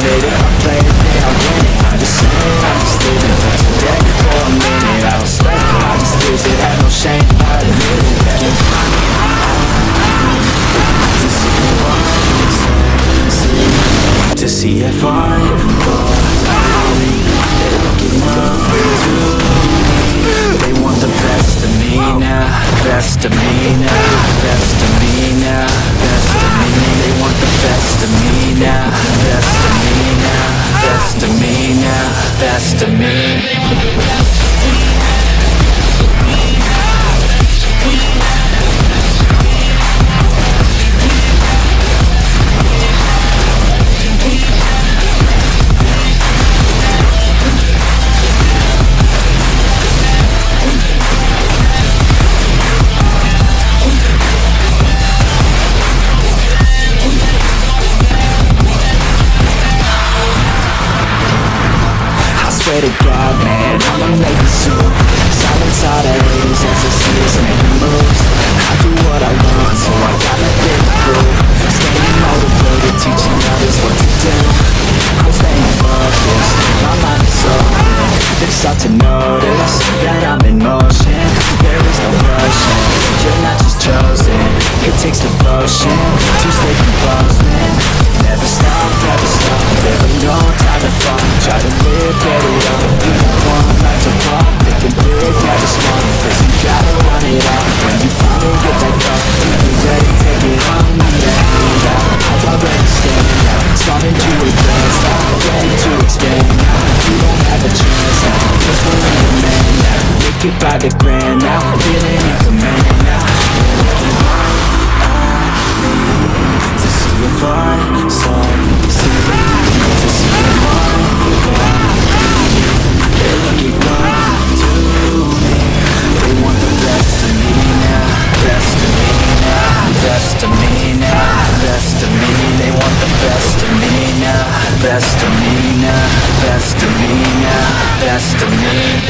it. If I play it, then I win it. I'm just saying, I'm just living for today. For a minute, I don't sweat, I just lose it. Have no shame, I admit it. To see if I fall, they're looking up to me. They want the best of me now, best of me now, best of me now, best of me. They want the best of me now, best of me now, best of me now, best of me. Swear to God, man, I'ma make it soon. Silence all the haters as I see us making moves. I do what I want, so I got nothing to prove. Staying motivated, teaching others what to do. I'm staying focused, my mind is open. They start to notice that I'm in motion. There is no rushing, you're not just chosen. It takes devotion to stay composed, man. Never stop, there ain't no time to fall. Try to live, get it on. You don't want life to fall. Thinking big, never small. Cause you gotta want it all. When you finally get that call, you ready, take it on. Need a hand out, I've already stand out. Starting to advance now, ready to expand now. You don't have a chance now, just for a man now. Make it by the grand now, feeling in command now. To see if I succeed, to see if I fall. They're looking up to me. They want the best of me now, best of me now, best of me now, best of me. They want the best of me now, best of me now, best of me now, best of me.